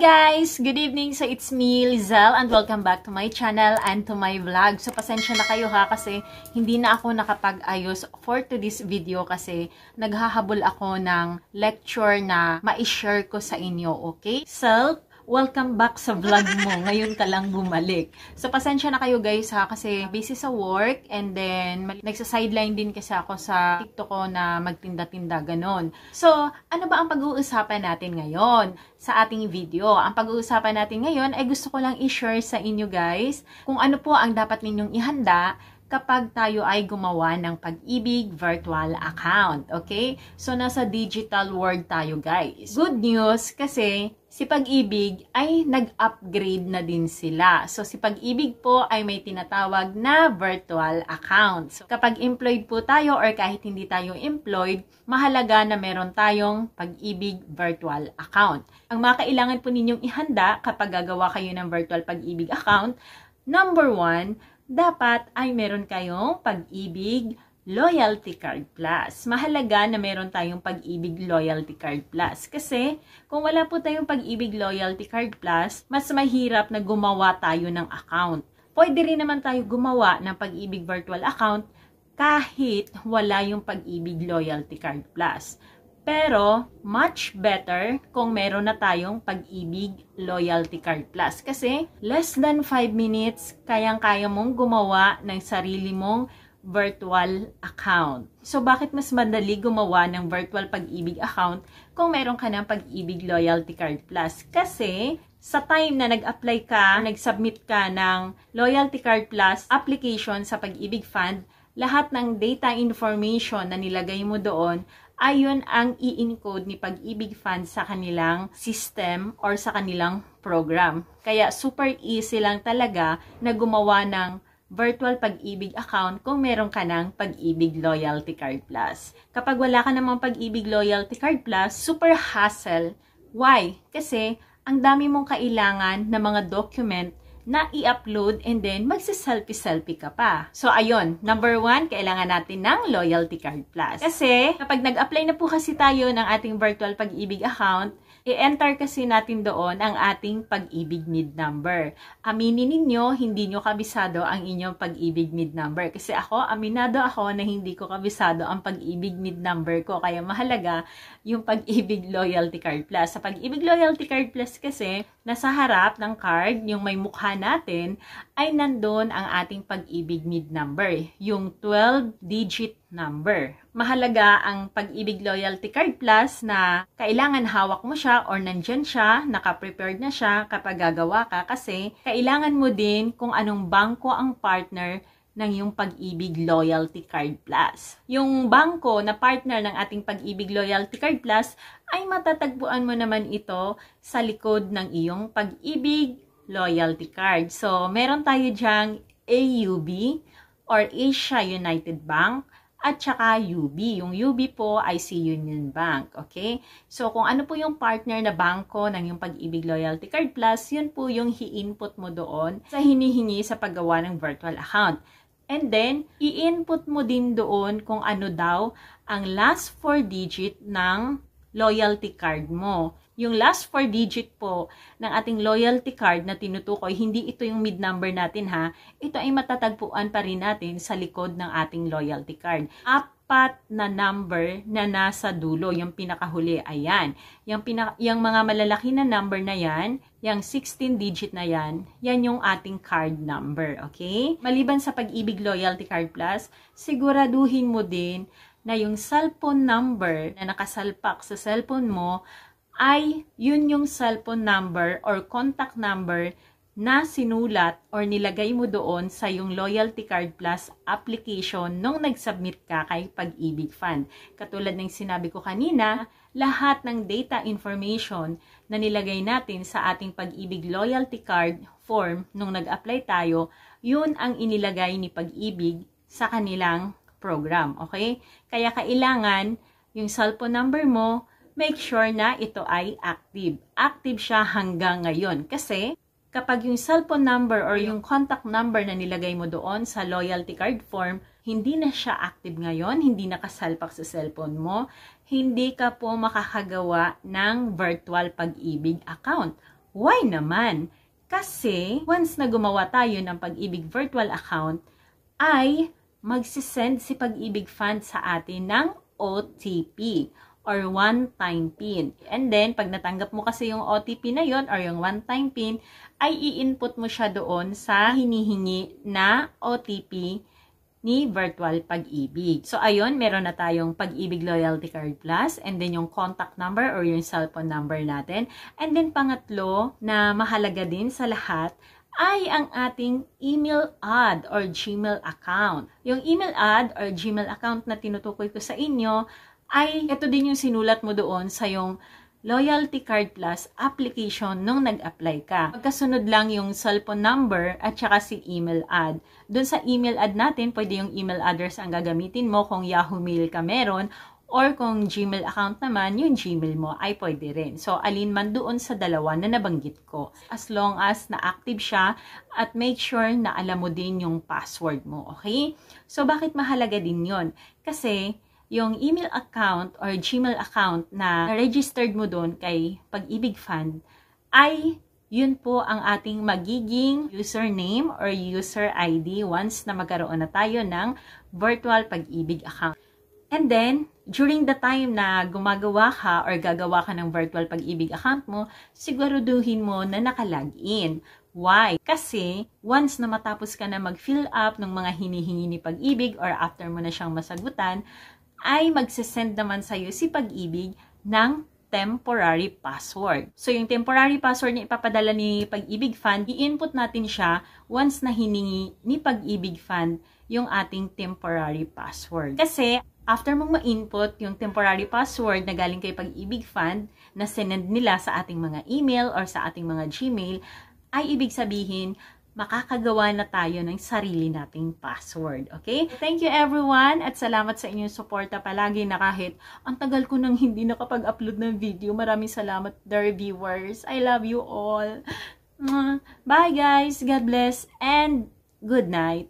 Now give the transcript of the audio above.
guys! Good evening! So it's me, Lizelle, and welcome back to my channel and to my vlog. So pasensya na kayo ha kasi hindi na ako nakapag-ayos for today's video kasi naghahabol ako ng lecture na ma-share ko sa inyo, okay? So, welcome back sa vlog mo. Ngayon ka lang bumalik. So, pasensya na kayo guys ha kasi busy sa work and then nagsa-sideline din kasi ako sa TikTok ko na magtinda-tinda ganon. So, ano ba ang pag-uusapan natin ngayon sa ating video? Ang pag-uusapan natin ngayon ay gusto ko lang i-share sa inyo guys kung ano po ang dapat ninyong ihanda kapag tayo ay gumawa ng Pag-ibig virtual account. Okay? So, nasa digital world tayo guys. Good news kasi si Pag-ibig ay nag-upgrade na din sila. So, si Pag-ibig po ay may tinatawag na virtual account. So, kapag employed po tayo or kahit hindi tayo employed, mahalaga na meron tayong Pag-ibig virtual account. Ang mga kailangan po ninyong ihanda kapag gagawa kayo ng virtual Pag-ibig account, number 1, dapat ay meron kayong Pag-ibig Loyalty Card Plus. Mahalaga na meron tayong Pag-ibig Loyalty Card Plus. Kasi kung wala po tayong Pag-ibig Loyalty Card Plus, mas mahirap na gumawa tayo ng account. Pwede rin naman tayo gumawa ng Pag-ibig Virtual Account kahit wala yung Pag-ibig Loyalty Card Plus. Pero, much better kung meron na tayong Pag-ibig Loyalty Card Plus. Kasi, less than 5 minutes, kayang-kaya mong gumawa ng sarili mong virtual account. So, bakit mas madali gumawa ng virtual Pag-ibig account kung meron ka ng Pag-ibig Loyalty Card Plus? Kasi, sa time na nag-apply ka, nag-submit ka ng Loyalty Card Plus application sa Pag-ibig Fund, lahat ng data information na nilagay mo doon, ayon ang i-encode ni Pag-ibig Fund sa kanilang system or sa kanilang program. Kaya super easy lang talaga na gumawa ng virtual Pag-ibig account kung meron ka ng Pag-ibig Loyalty Card Plus. Kapag wala ka namang Pag-ibig Loyalty Card Plus, super hassle. Why? Kasi ang dami mong kailangan na mga document na i-upload and then magsa-selfie-selfie ka pa. So, ayun. Number 1, kailangan natin ng Loyalty Card Plus. Kasi, kapag nag-apply na po kasi tayo ng ating virtual Pag-ibig account, i-enter kasi natin doon ang ating Pag-ibig NID number. Aminin ninyo, hindi nyo kabisado ang inyong Pag-ibig NID number. Kasi ako, aminado ako na hindi ko kabisado ang Pag-ibig NID number ko. Kaya mahalaga yung Pag-ibig Loyalty Card Plus. Sa Pag-ibig Loyalty Card Plus kasi, nasa harap ng card, yung may mukha natin, ay nandun ang ating Pag-ibig NID number. Yung 12-digit number. Mahalaga ang Pag-ibig Loyalty Card Plus na kailangan hawak mo siya or nandyan siya, naka-prepared na siya kapag gagawa ka kasi kailangan mo din kung anong bangko ang partner ng yung Pag-ibig Loyalty Card Plus. Yung bangko na partner ng ating Pag-ibig Loyalty Card Plus ay matatagpuan mo naman ito sa likod ng iyong Pag-ibig Loyalty Card. So, meron tayo dyang AUB or Asia United Bank at saka UB. Yung UB po ay si Union Bank. Okay? So, kung ano po yung partner na bangko ng yung Pag-ibig Loyalty Card Plus, yun po yung i-input mo doon sa hinihingi sa paggawa ng virtual account. And then, i-input mo din doon kung ano daw ang last 4 digit ng loyalty card mo. Yung last 4 digit po ng ating loyalty card na tinutukoy, hindi ito yung mid number natin ha. Ito ay matatagpuan pa rin natin sa likod ng ating loyalty card. 4 na number na nasa dulo, yung pinakahuli, ayan. Yung mga malalaki na number na yan, yung 16 digit na yan, yan yung ating card number, okay? Maliban sa Pag-ibig Loyalty Card Plus, siguraduhin mo din na yung cellphone number na nakasalpak sa cellphone mo ay yun yung cellphone number or contact number na sinulat or nilagay mo doon sa yung Loyalty Card Plus application nung nag-submit ka kay Pag-ibig Fund. Katulad ng sinabi ko kanina, lahat ng data information na nilagay natin sa ating Pag-ibig Loyalty Card form nung nag-apply tayo, yun ang inilagay ni Pag-ibig sa kanilang program. Okay? Kaya kailangan yung cellphone number mo, make sure na ito ay active. Active siya hanggang ngayon. Kasi kapag yung cellphone number or yung contact number na nilagay mo doon sa loyalty card form, hindi na siya active ngayon, hindi nakasalpak sa cellphone mo, hindi ka po makakagawa ng virtual Pag-ibig account. Why naman? Kasi once na gumawa tayo ng Pag-ibig virtual account, ay magsisend si Pag-ibig Fund sa atin ng OTP or one-time PIN. And then, pag natanggap mo kasi yung OTP na yon or yung one-time PIN, ay i-input mo siya doon sa hinihingi na OTP ni Virtual Pag-ibig. So, ayun, meron na tayong Pag-ibig Loyalty Card Plus and then yung contact number or yung cellphone number natin. And then, pangatlo na mahalaga din sa lahat ay ang ating email ad or Gmail account. Yung email ad or Gmail account na tinutukoy ko sa inyo ay ito din yung sinulat mo doon sa yung Loyalty Card Plus application nung nag-apply ka. Magkasunod lang yung cellphone number at saka si email ad. Doon sa email ad natin, pwede yung email address ang gagamitin mo kung Yahoo Mail ka meron or kung Gmail account naman, yung Gmail mo ay pwede rin. So, alin man doon sa dalawa na nabanggit ko. As long as na-active siya at make sure na alam mo din yung password mo. Okay? So, bakit mahalaga din yon? Kasi, yung email account or Gmail account na registered mo doon kay Pag-ibig Fund ay yun po ang ating magiging username or user ID once na magkaroon na tayo ng virtual Pag-ibig account. And then, during the time na gumagawa ka or gagawa ka ng virtual Pag-ibig account mo, siguraduhin mo na naka-login. Why? Kasi, once na matapos ka na mag-fill up ng mga hinihingi ni Pag-ibig or after mo na siyang masagutan, ay magsisend naman sa'yo si Pag-ibig ng temporary password. So, yung temporary password na ipapadala ni Pag-ibig Fund, i-input natin siya once na hiningi ni Pag-ibig Fund yung ating temporary password. Kasi, after mong ma-input yung temporary password na galing kay Pag-ibig Fund na sinend nila sa ating mga email or sa ating mga Gmail, ay ibig sabihin, makakagawa na tayo ng sarili nating password. Okay? Thank you everyone at salamat sa inyong suporta palagi na kahit ang tagal ko nang hindi nakapag-upload ng video. Maraming salamat, dear viewers. I love you all. Bye guys. God bless and good night.